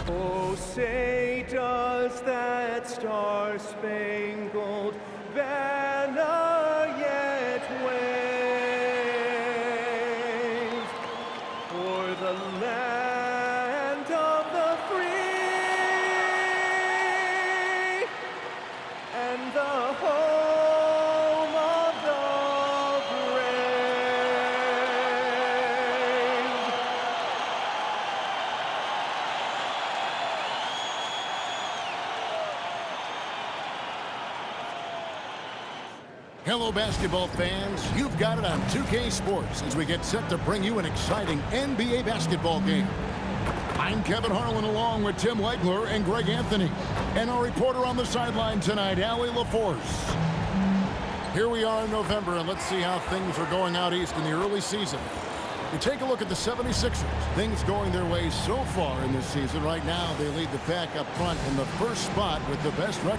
Oh, say does that star-spangled banner yet wave o'er the land of the free and the home of the brave. Hello, basketball fans. You've got it on 2K Sports as we get set to bring you an exciting NBA basketball game. I'm Kevin Harlan along with Tim Legler and Greg Anthony. And our reporter on the sideline tonight, Allie LaForce. Here we are in November, and let's see how things are going out east in the early season. We take a look at the 76ers. Things going their way so far in this season. Right now, they lead the pack up front in the first spot with the best record.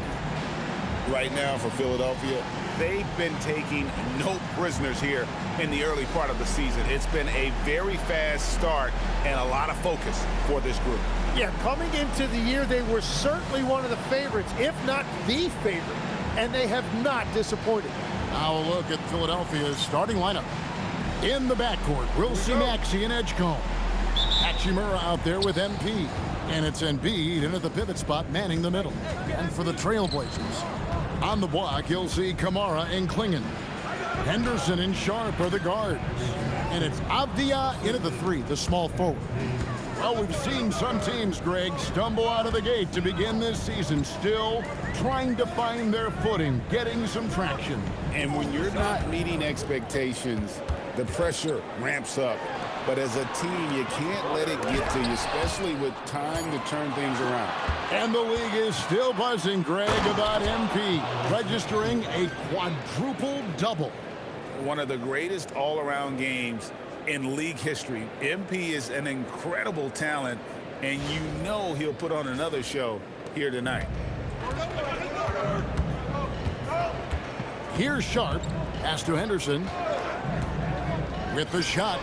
Right now for Philadelphia, they've been taking no prisoners here in the early part of the season. It's been a very fast start and a lot of focus for this group. Yeah, coming into the year, they were certainly one of the favorites, if not the favorite, and they have not disappointed. Now a look at Philadelphia's starting lineup. In the backcourt, we'll see Maxey and Edgecombe. Hachimura out there with MP. And it's Embiid in at the pivot spot, manning the middle. And for the Trailblazers, on the block, you'll see Kamara and Klingon. Henderson and Sharp are the guards. And it's Avdia in at the three, the small forward. Well, we've seen some teams, Greg, stumble out of the gate to begin this season, still trying to find their footing, getting some traction. And when you're not meeting expectations, the pressure ramps up. But as a team, you can't let it get to you, especially with time to turn things around. And the league is still buzzing, Greg, about MP, registering a quadruple double. One of the greatest all-around games in league history. MP is an incredible talent, and you know he'll put on another show here tonight. Here's Sharp. Pass to Henderson. With the shot.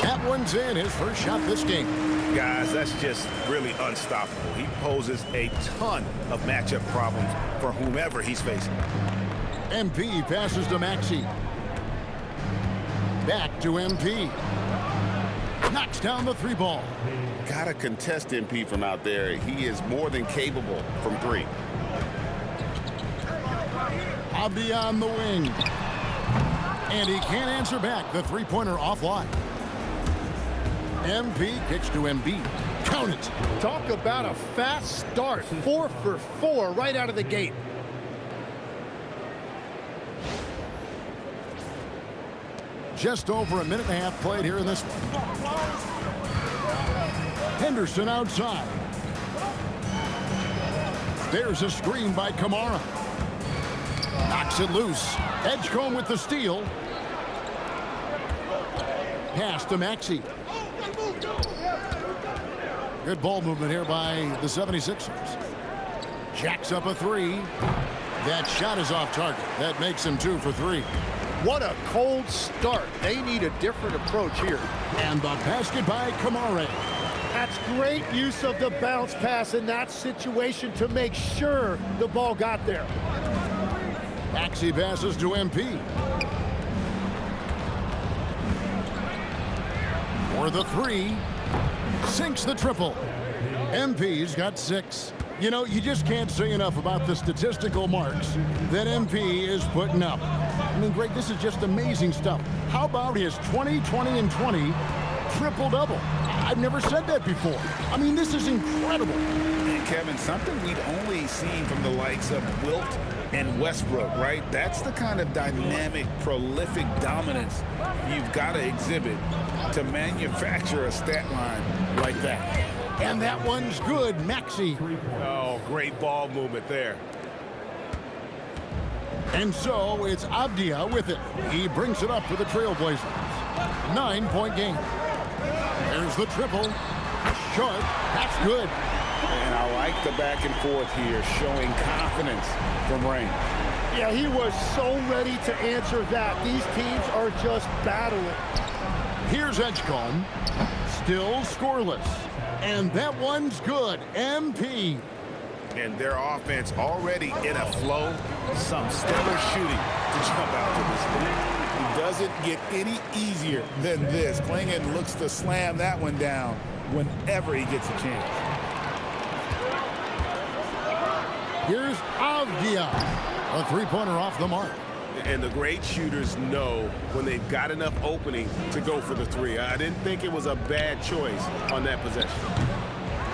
That one's in, his first shot this game. Guys, that's just really unstoppable. He poses a ton of matchup problems for whomever he's facing. MP passes to Maxey. Back to MP. Knocks down the three ball. Gotta contest MP from out there. He is more than capable from three. Avdia on the wing. And he can't answer back. The three-pointer offline. MP kicks to Embiid. Count it. Talk about a fast start. 4 for 4 right out of the gate. Just over a minute and a half played here in this one. Henderson outside. There's a screen by Kamara. Knocks it loose. Edgecombe with the steal. Pass to Maxey. Good ball movement here by the 76ers. Jacks up a three. That shot is off target. That makes him 2 for 3. What a cold start. They need a different approach here. And the basket by Kamara. That's great use of the bounce pass in that situation to make sure the ball got there. Maxey passes to MP. For the three. Sinks the triple. MP's got 6. You know, you just can't say enough about the statistical marks that MP is putting up. I mean, Greg, this is just amazing stuff. How about his 20, 20, and 20 triple-double? I've never said that before. I mean, this is incredible. And Kevin, something we'd only seen from the likes of Wilt and Westbrook, right? That's the kind of dynamic, prolific dominance you've got to exhibit to manufacture a stat line like that. And that one's good, Maxey. Oh, great ball movement there. And so it's Avdia with it. He brings it up for the Trailblazers. 9-point game. There's the triple. Short. That's good. And I like the back and forth here, showing confidence from Rain. Yeah, he was so ready to answer that. These teams are just battling. Here's Edgecombe. Still scoreless. And that one's good. MP. And their offense already in a flow. Some stellar shooting to jump out to this lead. It doesn't get any easier than this. Klingon looks to slam that one down whenever he gets a chance. Here's Avdia. A three-pointer off the mark. And the great shooters know when they've got enough opening to go for the three. I didn't think it was a bad choice on that possession.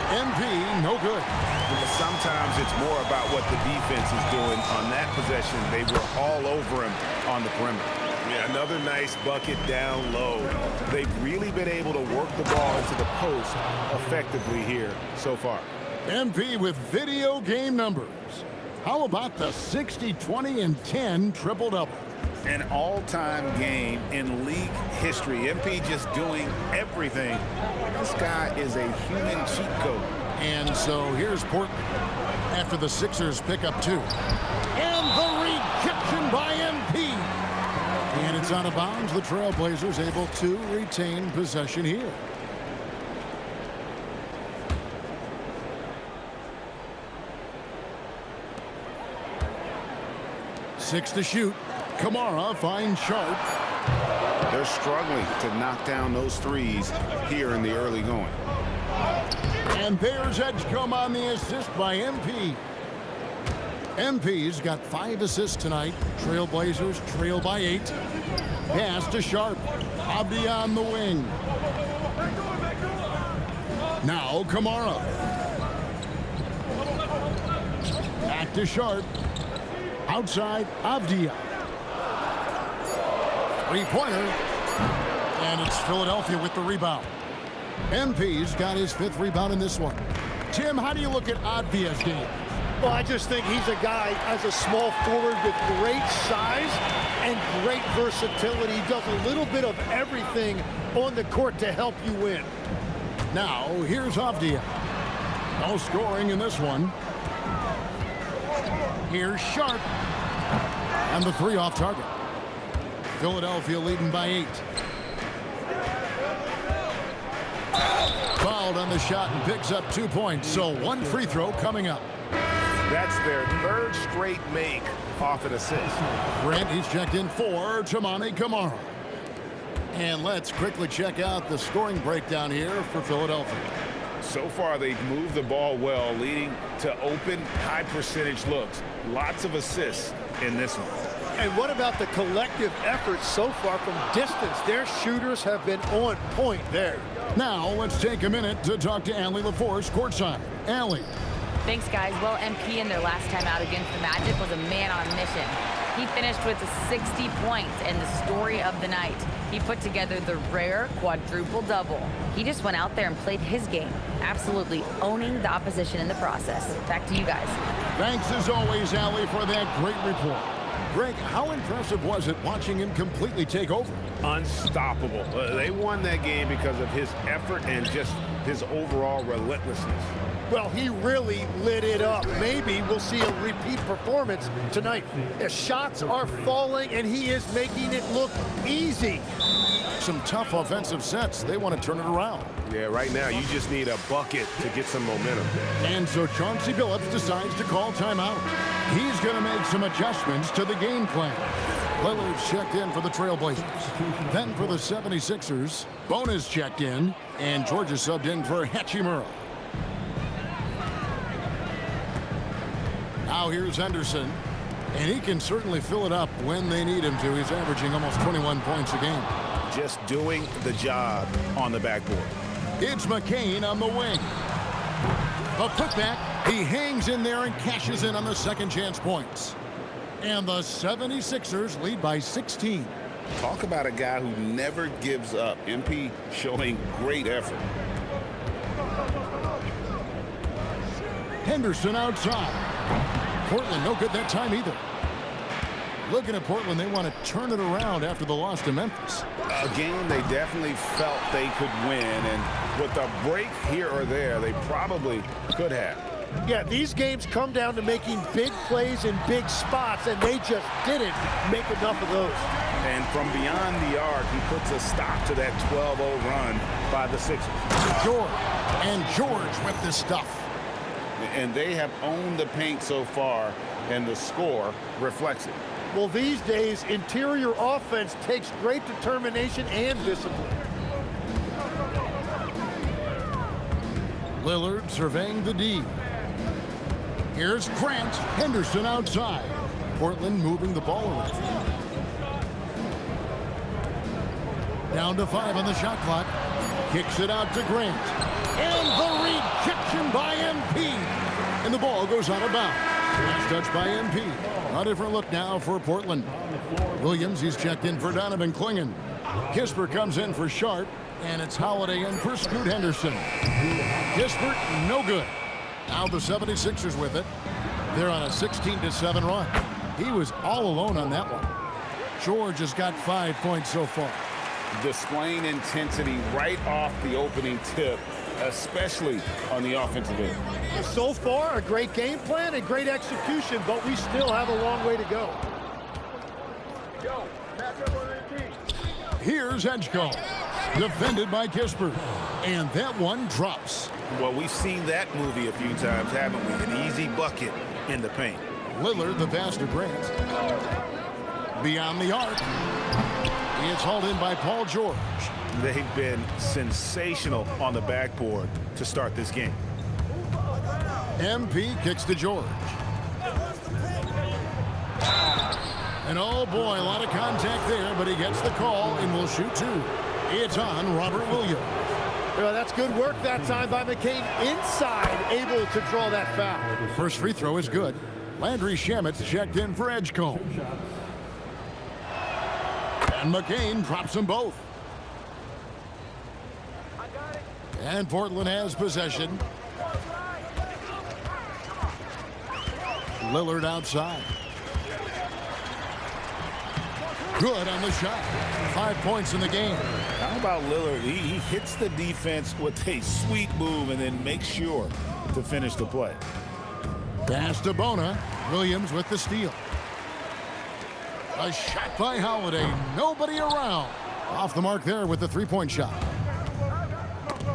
MP, no good. But sometimes it's more about what the defense is doing. On that possession, they were all over him on the perimeter. Yeah, another nice bucket down low. They've really been able to work the ball into the post effectively here so far. MP with video game numbers. How about the 60, 20, and 10 triple-double? An all-time game in league history. MP just doing everything. This guy is a human cheat code. And so here's Portland after the Sixers pick up 2. And the rejection by MP. And it's out of bounds. The Trailblazers able to retain possession here. Six to shoot. Kamara finds Sharp. They're struggling to knock down those threes here in the early going. And there's Edgecombe on the assist by MP. MP's got 5 assists tonight. Trailblazers trail by 8. Pass to Sharp. Abdi on the wing. Now Kamara. Back to Sharp. Outside, Avdia. Three-pointer. And it's Philadelphia with the rebound. MP's got his 5th rebound in this one. Tim, how do you look at Avdia's game? Well, I just think he's a guy as a small forward with great size and great versatility. He does a little bit of everything on the court to help you win. Now, here's Avdia. No scoring in this one. Here's Sharp. And the 3 off target. Philadelphia leading by 8. Fouled on the shot and picks up 2 points. So 1 free throw coming up. That's their 3rd straight make off an assist. Grant, he's checked in for Tamani Kamara. And let's quickly check out the scoring breakdown here for Philadelphia. So far, they've moved the ball well, leading to open, high-percentage looks. Lots of assists in this one. And what about the collective effort so far from distance? Their shooters have been on point there. Now, let's take a minute to talk to Allie LaForce courtside. Allie. Thanks, guys. Well, MP in their last time out against the Magic was a man on a mission. He finished with 60 points and the story of the night. He put together the rare quadruple double. He just went out there and played his game, absolutely owning the opposition in the process. Back to you guys. Thanks as always, Allie, for that great report. Greg, how impressive was it watching him completely take over? Unstoppable. They won that game because of his effort and just his overall relentlessness. Well, he really lit it up. Maybe we'll see a repeat performance tonight. The shots are falling, and he is making it look easy. Some tough offensive sets. They want to turn it around. Yeah, right now you just need a bucket to get some momentum. And so Chauncey Billups decides to call timeout. He's going to make some adjustments to the game plan. Lillard's checked in for the Trailblazers. Then for the 76ers, Bonus checked in, and Georgia subbed in for Hachimura. Now here's Henderson, and he can certainly fill it up when they need him to. He's averaging almost 21 points a game. Just doing the job on the backboard. It's McCain on the wing. A putback. He hangs in there and cashes in on the second chance points. And the 76ers lead by 16. Talk about a guy who never gives up. MP showing great effort. Henderson outside. Portland no good that time either. Looking at Portland, they want to turn it around after the loss to Memphis. A game they definitely felt they could win, and with a break here or there, they probably could have. Yeah, these games come down to making big plays in big spots, and they just didn't make enough of those. And from beyond the arc, he puts a stop to that 12-0 run by the Sixers. George. And George with the stuff. And they have owned the paint so far, and the score reflects it. Well, these days, interior offense takes great determination and discipline. Lillard surveying the D. Here's Grant. Henderson outside. Portland moving the ball around. Down to 5 on the shot clock. Kicks it out to Grant. And the rejection by MP. And the ball goes out of bounds. Last touch by MP. A different look now for Portland. Williams, he's checked in for Donovan Clingan. Kispert comes in for Sharp. And it's Holiday in for Scoot Henderson. Kispert, no good. Now the 76ers with it. They're on a 16-7 run. He was all alone on that one. George has got 5 points so far. Displaying intensity right off the opening tip, especially on the offensive end. So far, a great game plan and great execution, but we still have a long way to go. Here's Edgecombe. Defended by Kispert. And that one drops. Well, we've seen that movie a few times, haven't we? An easy bucket in the paint. Lillard, the pass to Grant. Beyond the arc. It's hauled in by Paul George. They've been sensational on the backboard to start this game. MP kicks to George. And oh boy, a lot of contact there, but he gets the call and will shoot 2. It's on Robert Williams. Well, that's good work that time by McCain. Inside, able to draw that foul. First free throw is good. Landry Shamit's checked in for Edgecombe. And McCain drops them both. And Portland has possession. Lillard outside. Good on the shot. 5 points in the game. How about Lillard? He hits the defense with a sweet move and then makes sure to finish the play. Pass to Bona. Williams with the steal. A shot by Holiday. Nobody around. Off the mark there with the three-point shot.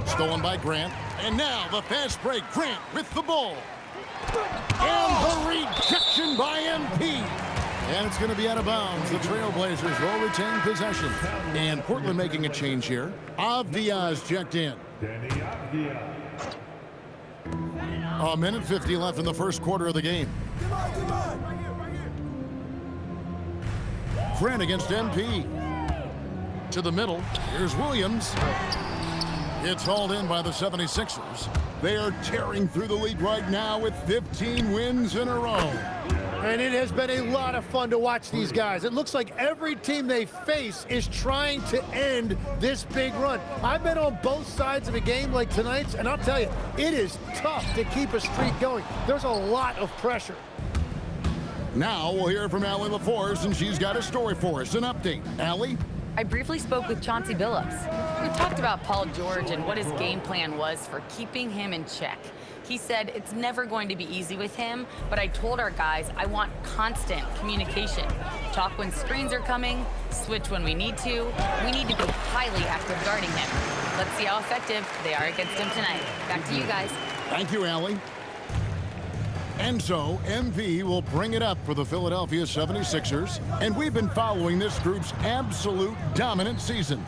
Stolen by Grant. And now the fast break. Grant with the ball. And the rejection by MP. And it's going to be out of bounds. The Trailblazers will retain possession. And Portland making a change here. Avdia's checked in. A minute 50 left in the first quarter of the game. Grant against MP. To the middle. Here's Williams. It's hauled in by the 76ers. They are tearing through the league right now with 15 wins in a row. And it has been a lot of fun to watch these guys. It looks like every team they face is trying to end this big run. I've been on both sides of a game like tonight's, and I'll tell you, it is tough to keep a streak going. There's a lot of pressure. Now we'll hear from Allie LaForce, and she's got a story for us. An update. Allie? I briefly spoke with Chauncey Billups. We talked about Paul George and what his game plan was for keeping him in check. He said it's never going to be easy with him, but I told our guys I want constant communication. Talk when screens are coming, switch when we need to. We need to be highly active guarding him. Let's see how effective they are against him tonight. Back to you guys. Thank you, Allie. And so, MP will bring it up for the Philadelphia 76ers, and we've been following this group's absolute dominant season,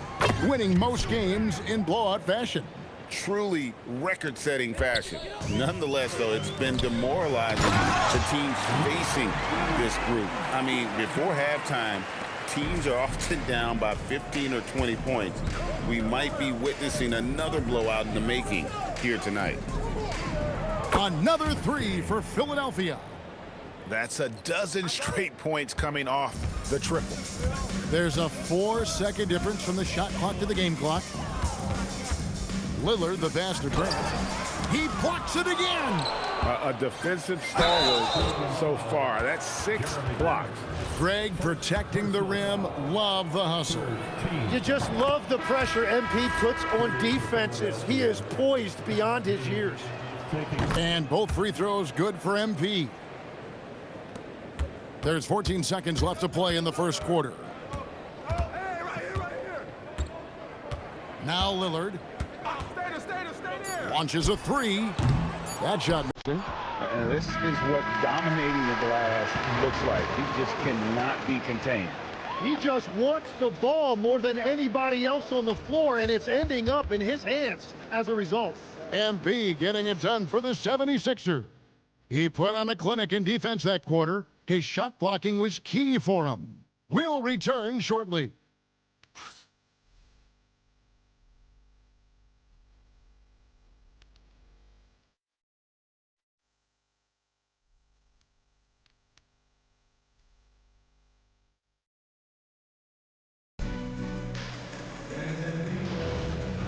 winning most games in blowout fashion. Truly record-setting fashion. Nonetheless, though, it's been demoralizing to teams facing this group. I mean, before halftime, teams are often down by 15 or 20 points. We might be witnessing another blowout in the making here tonight. Another 3 for Philadelphia. That's a dozen straight points coming off the triple. There's a 4-second difference from the shot clock to the game clock. Lillard, the faster Grant. He blocks it again. A defensive stalwart so far. That's 6 blocks. Greg protecting the rim. Love the hustle. You just love the pressure MP puts on defenses. He is poised beyond his years. And both free throws good for MP. There's 14 seconds left to play in the first quarter. Now Lillard. Launches a three. That shot. And this is what dominating the glass looks like. He just cannot be contained. He just wants the ball more than anybody else on the floor, and it's ending up in his hands as a result. MP getting it done for the 76er. He put on a clinic in defense that quarter. His shot blocking was key for him. We'll return shortly.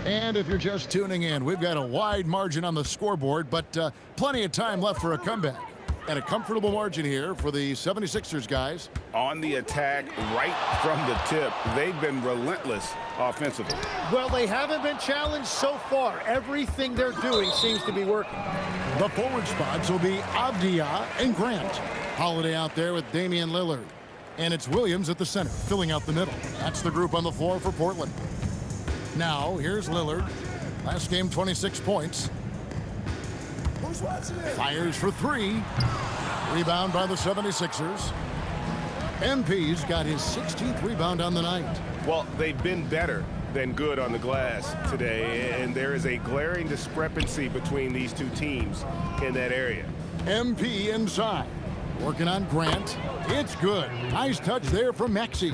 And if you're just tuning in, we've got a wide margin on the scoreboard, but plenty of time left for a comeback. And a comfortable margin here for the 76ers guys. On the attack right from the tip, they've been relentless offensively. Well, they haven't been challenged so far. Everything they're doing seems to be working. The forward spots will be Avdia and Grant. Holiday out there with Damian Lillard. And it's Williams at the center, filling out the middle. That's the group on the floor for Portland. Now, here's Lillard. Last game, 26 points. Fires for three. Rebound by the 76ers. MP's got his 16th rebound on the night. Well, they've been better than good on the glass today, and there is a glaring discrepancy between these two teams in that area. MP inside. Working on Grant. It's good. Nice touch there from Maxey.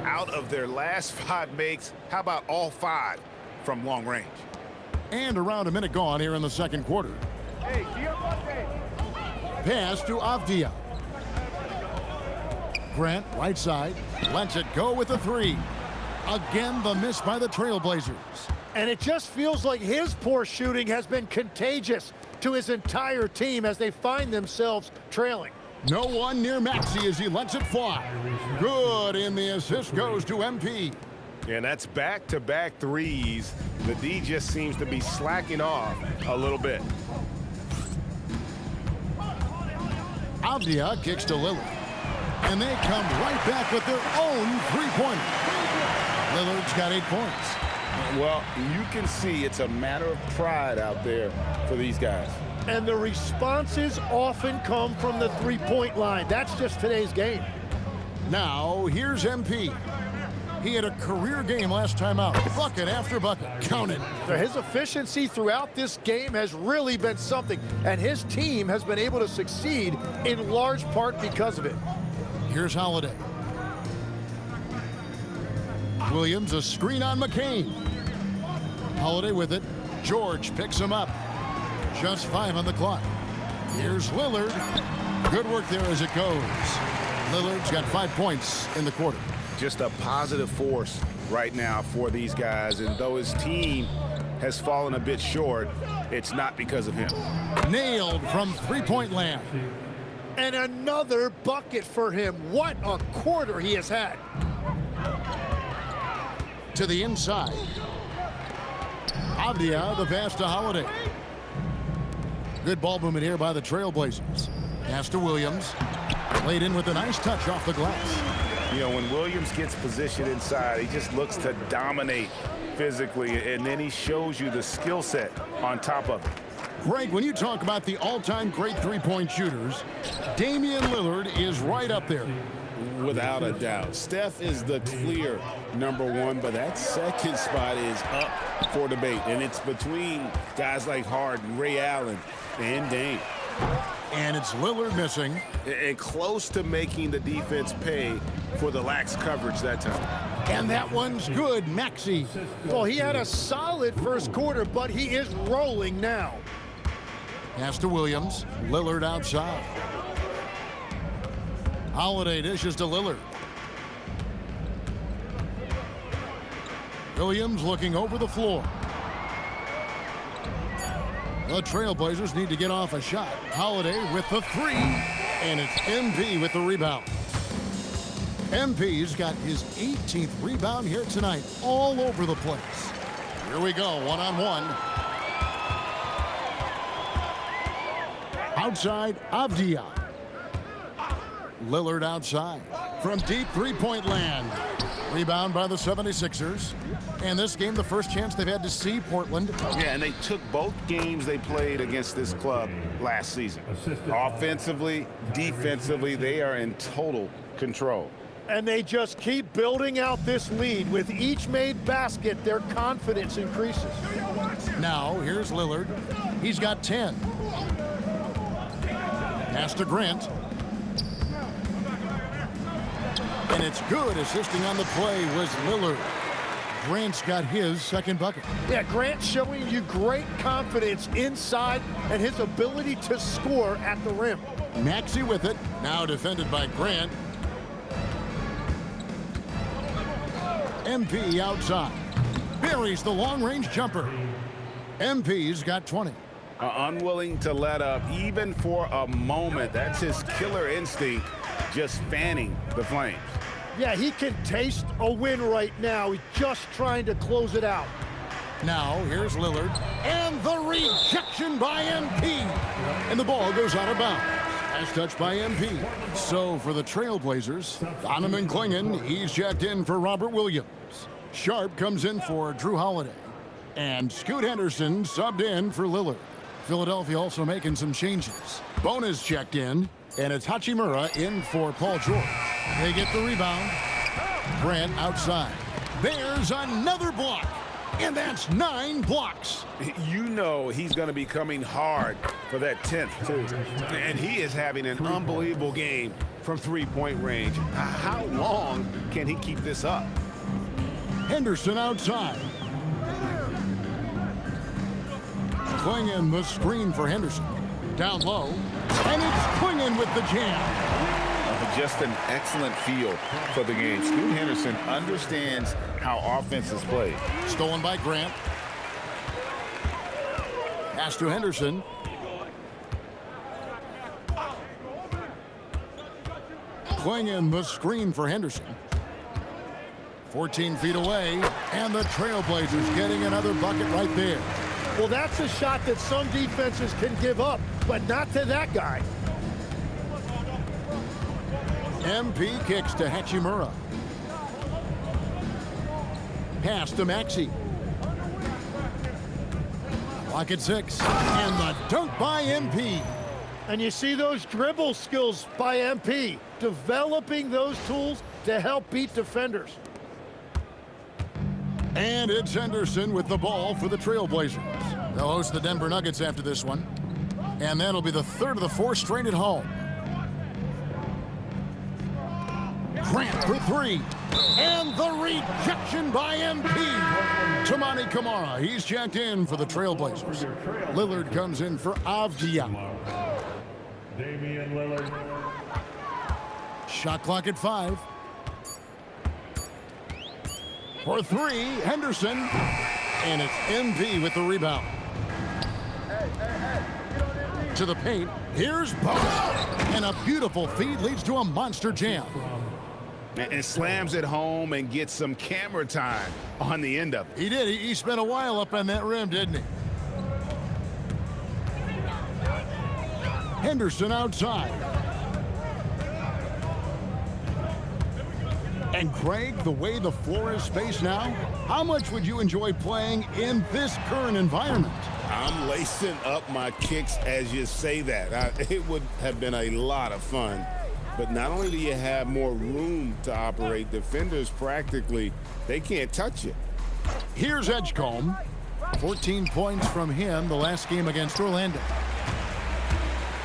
Out of their last 5 makes, how about all 5 from long range? And around a minute gone here in the second quarter. Pass to Avdia. Grant, right side, lets it go with the three. Again, the miss by the Trailblazers. And it just feels like his poor shooting has been contagious to his entire team as they find themselves trailing. No one near Maxey as he lets it fly. Good, and the assist goes to MP. And that's back-to-back threes. The D just seems to be slacking off a little bit. Avdia kicks to Lillard. And they come right back with their own three-pointer. Lillard's got 8 points. Well, you can see it's a matter of pride out there for these guys. And the responses often come from the three-point line. That's just today's game. Now, here's MP. He had a career game last time out. Bucket after bucket. Count it. His efficiency throughout this game has really been something, and his team has been able to succeed in large part because of it. Here's Holiday. Williams, a screen on McCain. Holiday with it. George picks him up. Just 5 on the clock. Here's Lillard. Good work there as it goes. Lillard's got 5 points in the quarter. Just a positive force right now for these guys. And though his team has fallen a bit short, it's not because of him. Nailed from three-point land. And another bucket for him. What a quarter he has had. To the inside. Avdia, the pass to Holiday. Good ball movement here by the Trailblazers. Pass to Williams. Laid in with a nice touch off the glass. You know, when Williams gets positioned inside, he just looks to dominate physically, and then he shows you the skill set on top of it. Greg, when you talk about the all-time great three-point shooters, Damian Lillard is right up there. Without a doubt. Steph is the clear #1, but that second spot is up for debate, and it's between guys like Harden, Ray Allen, and Dame. And it's Lillard missing. And close to making the defense pay for the lax coverage that time. And that one's good, Maxey. Well, he had a solid first quarter, but he is rolling now. Pass to Williams. Lillard outside. Holiday dishes to Lillard. Williams looking over the floor. The Trailblazers need to get off a shot. Holiday with the three, and it's MP with the rebound. MP's got his 18th rebound here tonight, all over the place. Here we go, one-on-one. Outside, Avdia. Lillard outside. From deep three-point land. Rebound by the 76ers. And this game, the first chance they've had to see Portland. Yeah, and they took both games they played against this club last season. Offensively, defensively, they are in total control. And they just keep building out this lead. With each made basket, their confidence increases. Now, here's Lillard. He's got 10. Pass to Grant. And it's good. Assisting on the play was Lillard. Grant's got his second bucket. Yeah, Grant showing you great confidence inside and his ability to score at the rim. Maxey with it. Now defended by Grant. MP outside. Buries the long-range jumper. MP's got 20. Unwilling to let up even for a moment. That's his killer instinct, just fanning the flames. Yeah, he can taste a win right now. He's just trying to close it out. Now, here's Lillard. And the rejection by MP. And the ball goes out of bounds. As touched by MP. So for the Trailblazers, Donovan Clingan, he's checked in for Robert Williams. Sharp comes in for Drew Holiday. And Scoot Henderson subbed in for Lillard. Philadelphia also making some changes. Bonus checked in, and it's Hachimura in for Paul George. They get the rebound. Grant outside. There's another block, and that's 9 blocks. You know he's going to be coming hard for that 10th, too. And he is having an unbelievable game from three-point range. How long can he keep this up? Henderson outside. Clingan the screen for Henderson. Down low. And it's Clingan with the jam. Just an excellent feel for the game. Scoot Henderson understands how offense is played. Stolen by Grant. Pass to Henderson. Clingan the screen for Henderson. 14 feet away, and the Trailblazers getting another bucket right there. Well, that's a shot that some defenses can give up, but not to that guy. MP kicks to Hachimura. Pass to Maxey. Clock at 6, and the dunk by MP. And you see those dribble skills by MP, developing those tools to help beat defenders. And it's Henderson with the ball for the Trailblazers. They'll host the Denver Nuggets after this one. And that'll be the third of the 4 straight at home. Grant for 3. And the rejection by MP. Tamani Kamara, he's checked in for the Trailblazers. Lillard comes in for Avdia. Damian Lillard. Shot clock at 5. For 3, Henderson. And it's MP with the rebound. To the paint. Here's Bones. And a beautiful feed leads to a monster jam. And slams it home and gets some camera time on the end of it. He did. He spent a while up on that rim, didn't he? Henderson outside. And Craig, the way the floor is spaced now, how much would you enjoy playing in this current environment? I'm lacing up my kicks as you say that. It would have been a lot of fun. But not only do you have more room to operate, defenders practically, they can't touch you. Here's Edgecombe. 14 points from him the last game against Orlando.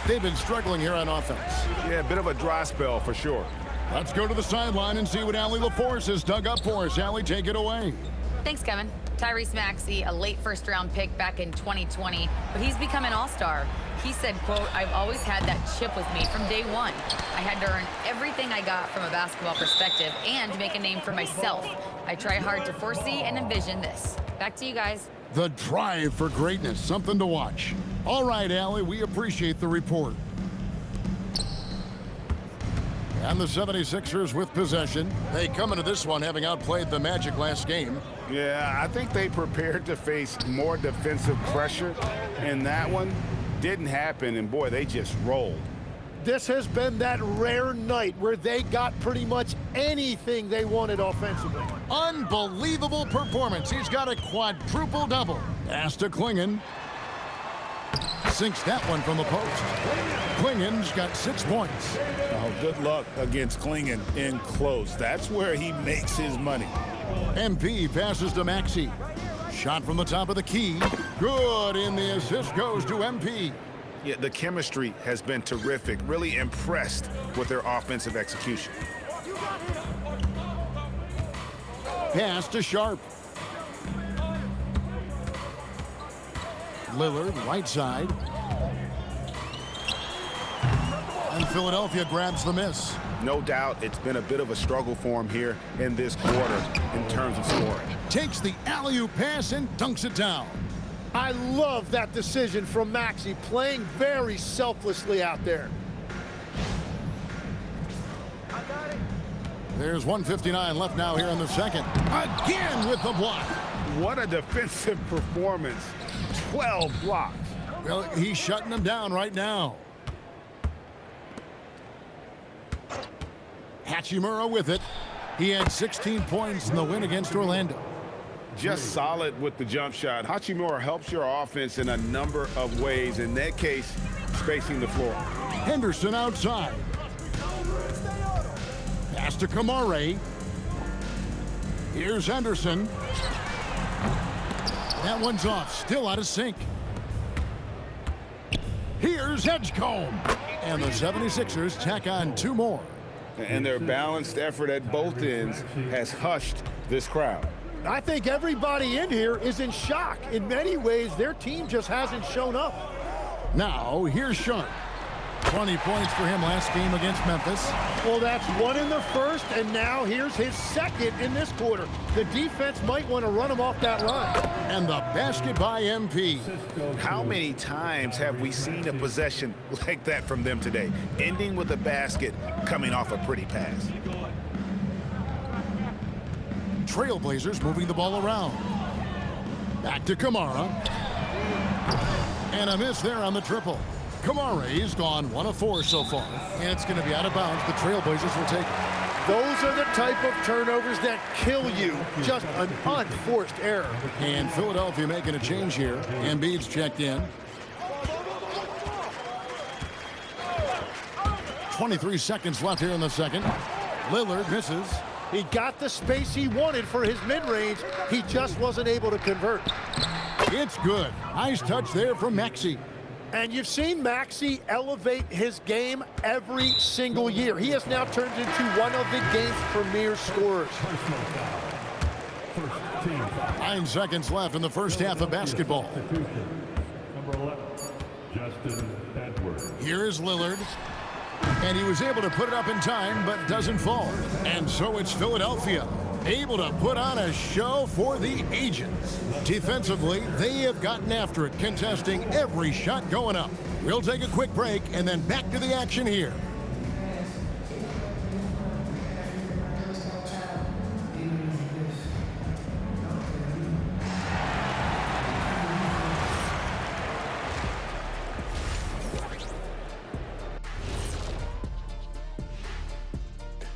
They've been struggling here on offense. Yeah, a bit of a dry spell for sure. Let's go to the sideline and see what Allie LaForce has dug up for us. Allie, take it away. Thanks, Kevin. Tyrese Maxey, a late first-round pick back in 2020, but he's become an all-star. He said, quote, "I've always had that chip with me from day one. I had to earn everything I got from a basketball perspective and make a name for myself. I try hard to foresee and envision this." Back to you guys. The drive for greatness, something to watch. All right, Allie, we appreciate the report. And the 76ers with possession. They come into this one having outplayed the Magic last game. Yeah, I think they prepared to face more defensive pressure, and that one didn't happen, and boy, they just rolled. This has been that rare night where they got pretty much anything they wanted offensively. Unbelievable performance. He's got a quadruple double. Pass to Klingon. Sinks that one from the post. Klingon's got 6 points. Oh, good luck against Klingon in close. That's where he makes his money. MP passes to Maxey. Shot from the top of the key. Good, and the assist goes to MP. Yeah, the chemistry has been terrific. Really impressed with their offensive execution. Pass to Sharp. Lillard, right side. And Philadelphia grabs the miss. No doubt it's been a bit of a struggle for him here in this quarter in terms of scoring. Takes the alley-oop pass and dunks it down. I love that decision from Maxey, playing very selflessly out there. There's 1:59 left now here in the second. Again with the block. What a defensive performance. 12 blocks. Well, he's shutting them down right now. Hachimura with it. He had 16 points in the win against Orlando. Just solid with the jump shot. Hachimura helps your offense in a number of ways. In that case, spacing the floor. Henderson outside. Pass to Kamare. Here's Henderson. That one's off. Still out of sync. Here's Edgecombe. And the 76ers tack on 2 more. And their balanced effort at both ends has hushed this crowd. I think everybody in here is in shock. In many ways, their team just hasn't shown up. Now, here's Sharp. 20 points for him last game against Memphis. Well, that's 1 in the first, and now here's his second in this quarter. The defense might want to run him off that line. And the basket by MP. How many times have we seen a possession like that from them today? Ending with a basket, coming off a pretty pass. Trailblazers moving the ball around. Back to Kamara. And a miss there on the triple. Kamara's gone 1 of 4 so far. And it's going to be out of bounds. The Trailblazers will take it. Those are the type of turnovers that kill you. Just an unforced error. And Philadelphia making a change here. Embiid's checked in. 23 seconds left here in the second. Lillard misses. He got the space he wanted for his mid-range. He just wasn't able to convert. It's good. Nice touch there from Maxey. And you've seen Maxey elevate his game every single year. He has now turned into one of the game's premier scorers. 9 seconds left in the first half of basketball. Number 11, Justin Edwards. Here is Lillard. And he was able to put it up in time, but doesn't fall. And so it's Philadelphia, able to put on a show for the agents. Defensively, they have gotten after it, contesting every shot going up. We'll take a quick break and then back to the action here.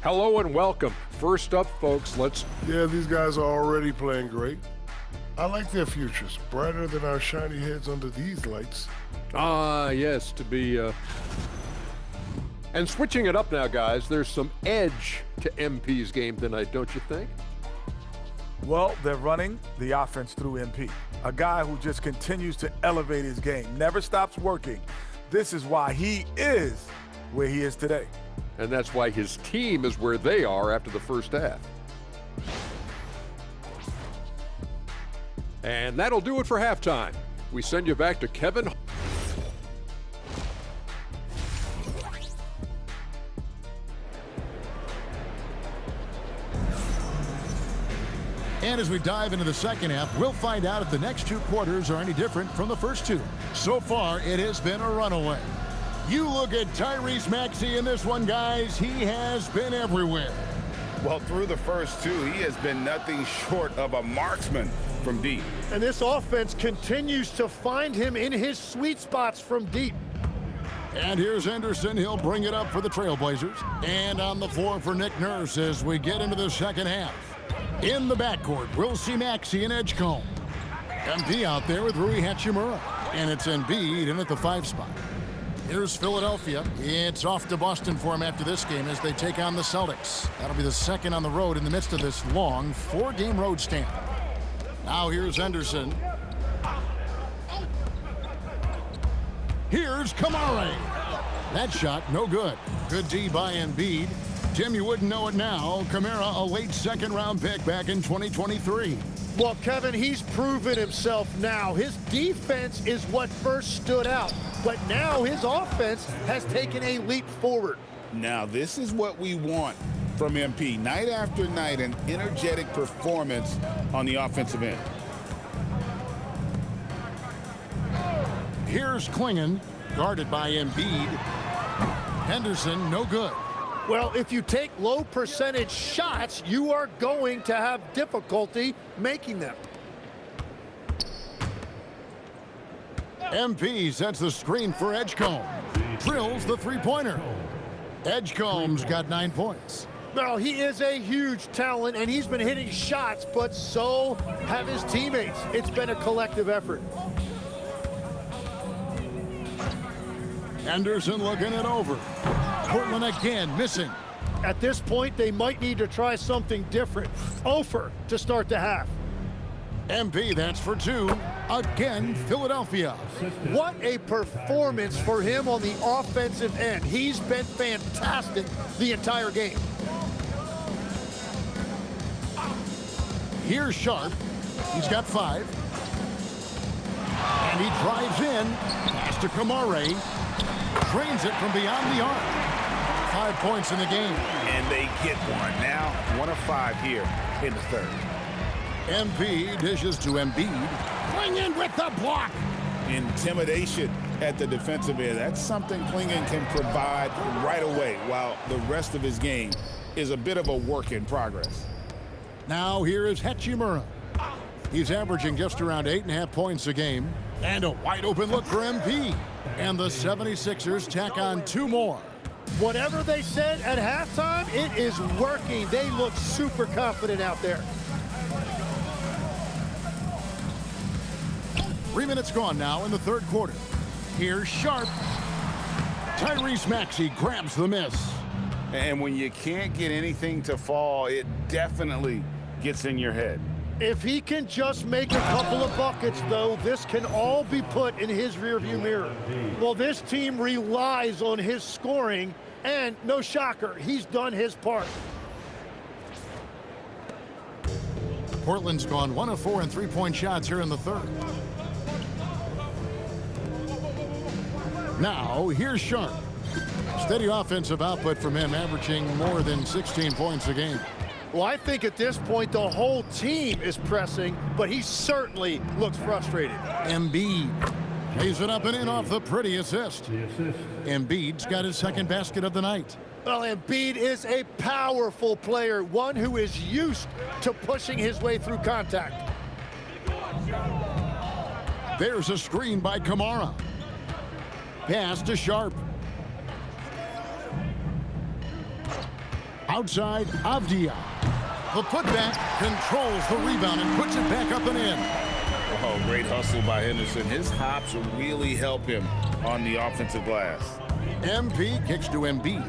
Hello and welcome. First up, folks, Yeah, these guys are already playing great. I like their futures, brighter than our shiny heads under these lights. yes, to be, And switching it up now, guys, there's some edge to MP's game tonight, don't you think? Well, they're running the offense through MP, a guy who just continues to elevate his game, never stops working. This is why he is where he is today. And that's why his team is where they are after the first half. And that'll do it for halftime. We send you back to Kevin. And as we dive into the second half, we'll find out if the next 2 quarters are any different from the first 2. So far, it has been a runaway. You look at Tyrese Maxey in this one, guys. He has been everywhere. Well, through the first 2, he has been nothing short of a marksman from deep. And this offense continues to find him in his sweet spots from deep. And here's Henderson. He'll bring it up for the Trailblazers. And on the floor for Nick Nurse as we get into the second half. In the backcourt, we'll see Maxey and Edgecombe. MP out there with Rui Hachimura. And it's Embiid in at the 5 spot. Here's Philadelphia. It's off to Boston for him after this game as they take on the Celtics. That'll be the second on the road in the midst of this long 4-game road stand. Now here's Henderson. Here's Kamare. That shot, no good. Good D by Embiid. Tim, you wouldn't know it now. Kamara, a late second-round pick back in 2023. Well, Kevin, he's proven himself now. His defense is what first stood out, but now his offense has taken a leap forward. Now, this is what we want from MP. Night after night, an energetic performance on the offensive end. Here's Klingon, guarded by Embiid. Henderson, no good. Well, if you take low percentage shots, you are going to have difficulty making them. MP sets the screen for Edgecombe. Drills the three-pointer. Edgecombe's got 9 points. Well, he is a huge talent, and he's been hitting shots, but so have his teammates. It's been a collective effort. Henderson looking it over. Portland again missing. At this point, they might need to try something different. Over to start the half. MP, that's for 2. Again, Philadelphia. What a performance for him on the offensive end. He's been fantastic the entire game. Here's Sharp. He's got 5. And he drives in. Pass to Kamare. Drains it from beyond the arc. 5 points in the game. And they get one. Now, 1 of 5 here in the third. MP dishes to Embiid. Bring in with the block. Intimidation at the defensive end. That's something Klingon can provide right away, while the rest of his game is a bit of a work in progress. Now here is Hachimura. He's averaging just around 8.5 points a game. And a wide open look for MP. And the 76ers tack on 2 more. Whatever they said at halftime, it is working. They look super confident out there. 3 minutes gone now in the third quarter. Here's Sharp. Tyrese Maxey grabs the miss. And when you can't get anything to fall, it definitely gets in your head. If he can just make a couple of buckets, though, this can all be put in his rearview mirror. Well, this team relies on his scoring, and no shocker, he's done his part. Portland's gone 1 of 4 in 3-point shots here in the third. Now, here's Sharp. Steady offensive output from him, averaging more than 16 points a game. Well, I think at this point, the whole team is pressing, but he certainly looks frustrated. Embiid lays it up and in off the pretty assist. The assist. Embiid's got his second basket of the night. Well, Embiid is a powerful player, one who is used to pushing his way through contact. There's a screen by Kamara. Pass to Sharp. Outside, Avdia. The putback controls the rebound and puts it back up and in. Oh, great hustle by Henderson. His hops really help him on the offensive glass. MP kicks to Embiid.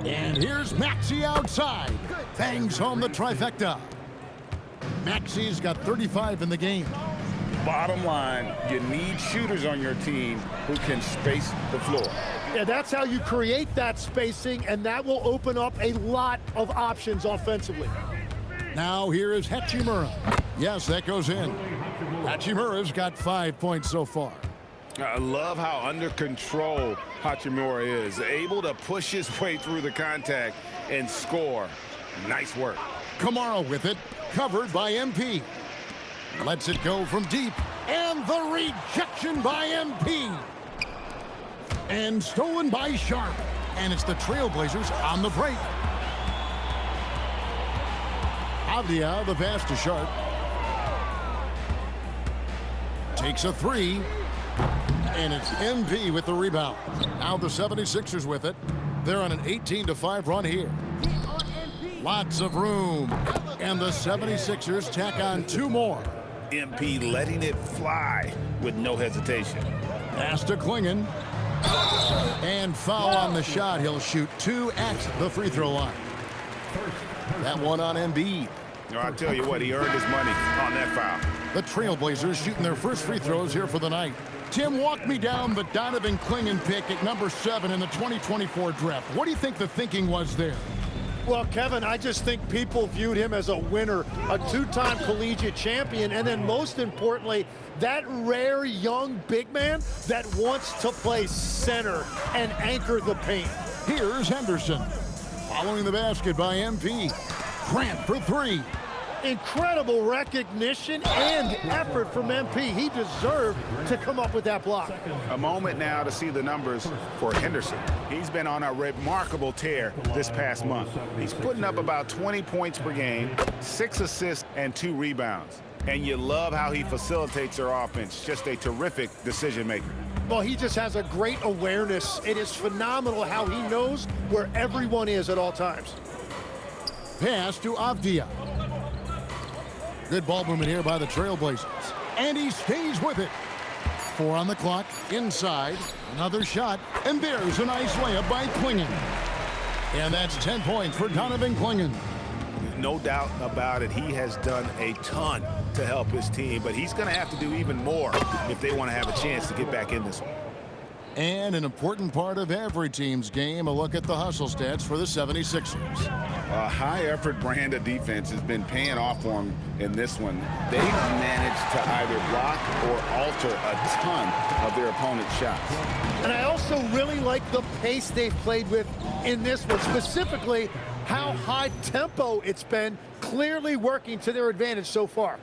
And here's Maxey outside. Bangs home the trifecta. Maxey's got 35 in the game. Bottom line, you need shooters on your team who can space the floor. Yeah, that's how you create that spacing, and that will open up a lot of options offensively. Now here is Hachimura. Yes, that goes in. Hachimura's got 5 points so far. I love how under control Hachimura is. Able to push his way through the contact and score. Nice work. Kamara with it, covered by MP. Lets it go from deep, and the rejection by MP. And stolen by Sharp. And it's the Trailblazers on the break. Avdia, the pass to Sharp. Takes a 3. And it's MP with the rebound. Now the 76ers with it. They're on an 18-5 run here. Lots of room. And the 76ers tack on 2 more. MP letting it fly with no hesitation. Pass to Klingon. And foul on the shot. He'll shoot 2 at the free throw line. That one on Embiid. I'll tell you what, he earned his money on that foul. The Trailblazers shooting their first free throws here for the night. Tim, walk me down the Donovan Klingon pick at number 7 in the 2024 draft. What do you think the thinking was there? Well, Kevin, I just think people viewed him as a winner, a 2-time collegiate champion, and then most importantly, that rare young big man that wants to play center and anchor the paint. Here's Henderson. Following the basket by MP. Grant for 3. Incredible recognition and effort from MP. He deserved to come up with that block. A moment now to see the numbers for Henderson. He's been on a remarkable tear this past month. He's putting up about 20 points per game, 6 assists, and 2 rebounds. And you love how he facilitates their offense. Just a terrific decision maker. Well, he just has a great awareness. It is phenomenal how he knows where everyone is at all times. Pass to Avdia. Good ball movement here by the Trailblazers. And he stays with it. 4 on the clock, inside, another shot, and there's a nice layup by Klingon. And that's 10 points for Donovan Klingon. No doubt about it, he has done a ton to help his team, but he's going to have to do even more if they want to have a chance to get back in this one. And an important part of every team's game, a look at the hustle stats for the 76ers. A high-effort brand of defense has been paying off for them in this one. They've managed to either block or alter a ton of their opponent's shots. And I also really like the pace they've played with in this one, specifically how high tempo it's been, clearly working to their advantage so far.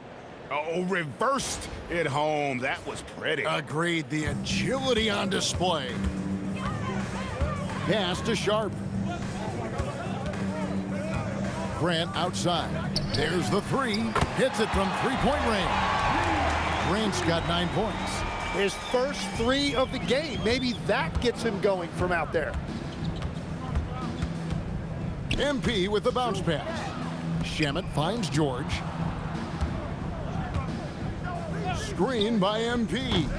Oh, reversed it home. That was pretty. Agreed. The agility on display. Pass to Sharp. Grant outside. There's the 3. Hits it from 3-point range. Grant's got 9 points. His first 3 of the game. Maybe that gets him going from out there. MP with the bounce pass. Shamet finds George. Screen by MP.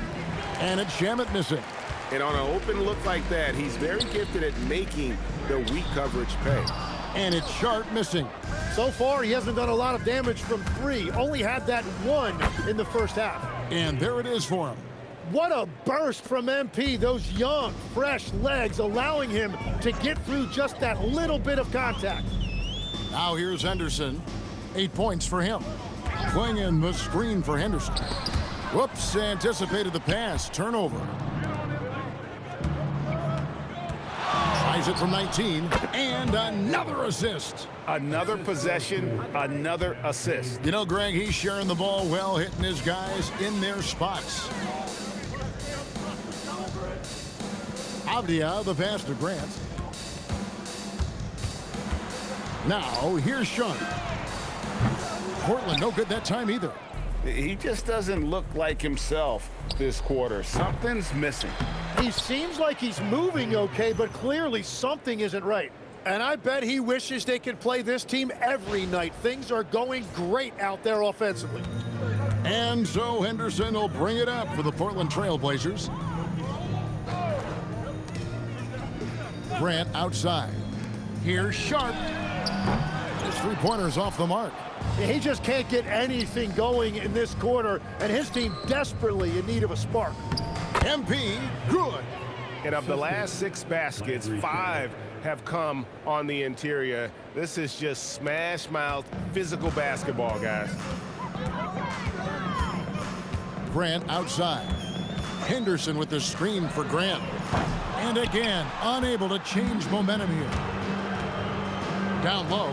And it's Shamet missing. And on an open look like that, he's very gifted at making the weak coverage pay. And it's Sharp missing. So far, he hasn't done a lot of damage from 3. Only had that 1 in the first half. And there it is for him. What a burst from MP. Those young, fresh legs allowing him to get through just that little bit of contact. Now here's Henderson. 8 points for him. Klingon the screen for Henderson. Whoops, anticipated the pass. Turnover. Tries it from 19. And another assist. Another possession, another assist. You know, Greg, he's sharing the ball well, hitting his guys in their spots. Avdia, the pass to Grant. Now, here's Sean. Portland, no good that time either. He just doesn't look like himself this quarter. Something's missing. He seems like he's moving okay, but clearly something isn't right. And I bet he wishes they could play this team every night. Things are going great out there offensively. And so Henderson will bring it up for the Portland Trailblazers. Grant outside. Here's Sharp. His 3-pointer's off the mark. He just can't get anything going in this quarter, and his team desperately in need of a spark. MP, good. And of the last 6 baskets, 5 have come on the interior. This is just smash-mouth physical basketball, guys. Grant outside. Henderson with the screen for Grant. And again, unable to change momentum here. Down low.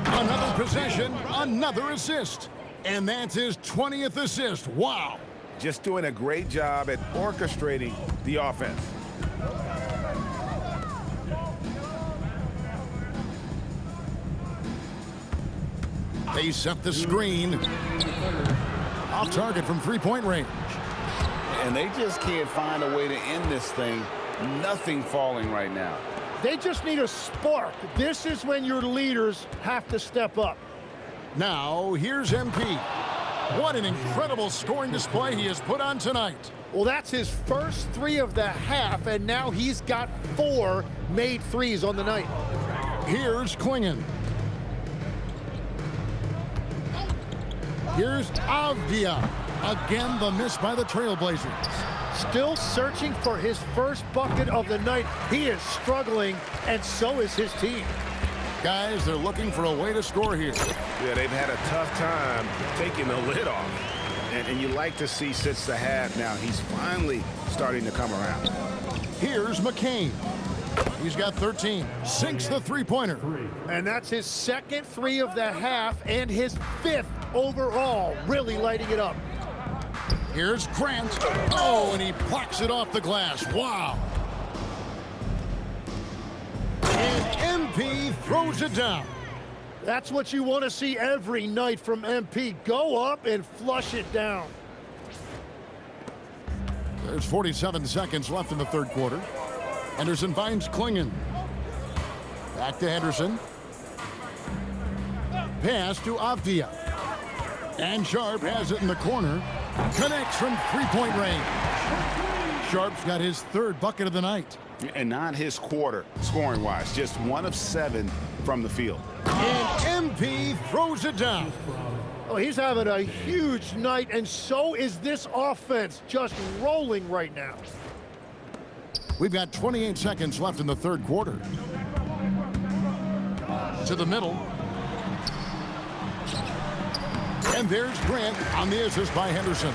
Another possession, another assist. And that's his 20th assist. Wow. Just doing a great job at orchestrating the offense. They set the screen. Off target from 3-point range. And they just can't find a way to end this thing. Nothing falling right now. They just need a spark. This is when your leaders have to step up. Now, here's MP. What an incredible scoring display he has put on tonight. Well, that's his first 3 of the half, and now he's got 4 made threes on the night. Here's Klingon. Here's Avdia. Again, the miss by the Trailblazers. Still searching for his first bucket of the night. He is struggling, and so is his team. Guys, they're looking for a way to score here. Yeah, they've had a tough time taking the lid off. And you like to see since the half now, he's finally starting to come around. Here's McCain. He's got 13. Sinks the three-pointer. And that's his second 3 of the half and his 5th overall, really lighting it up. Here's Grant. Oh, and he plucks it off the glass. Wow. And MP throws it down. That's what you want to see every night from MP. Go up and flush it down. There's 47 seconds left in the third quarter. Henderson finds Klingon. Back to Henderson. Pass to Avdia. And Sharp has it in the corner. Connects from three-point range. Sharp's got his 3rd bucket of the night. And not his quarter, scoring-wise. Just 1 of 7 from the field. And MP throws it down. Oh, he's having a huge night, and so is this offense, just rolling right now. We've got 28 seconds left in the third quarter. To the middle. And there's Grant on the assist by Henderson.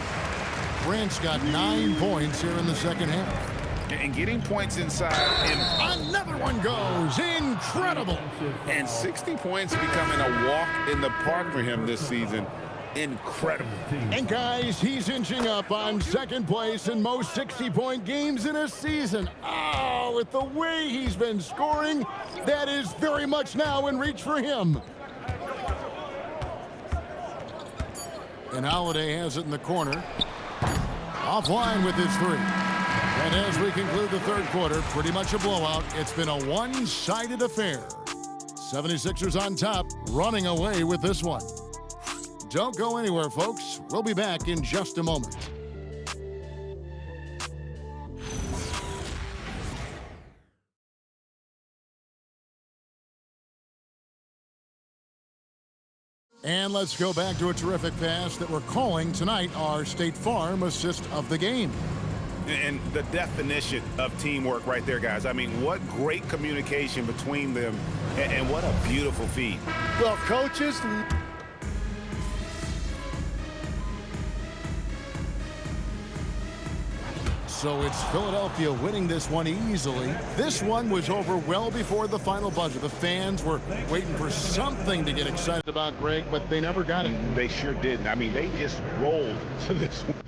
Grant's got 9 points here in the second half. And getting points inside. And another one goes. Incredible. And 60 points becoming a walk in the park for him this season. Incredible. And guys, he's inching up on second place in most 60-point games in a season. Oh, with the way he's been scoring, that is very much now in reach for him. And Holiday has it in the corner. Offline with his 3. And as we conclude the third quarter, pretty much a blowout. It's been a one-sided affair. 76ers on top, running away with this one. Don't go anywhere, folks. We'll be back in just a moment. And let's go back to a terrific pass that we're calling tonight our State Farm assist of the game. And the definition of teamwork right there, guys. I mean, what great communication between them, and what a beautiful feed. Well, coaches... So it's Philadelphia winning this one easily. This one was over well before the final buzzer. The fans were waiting for something to get excited about, Greg, but they never got it. They sure didn't. I mean, they just rolled to this one.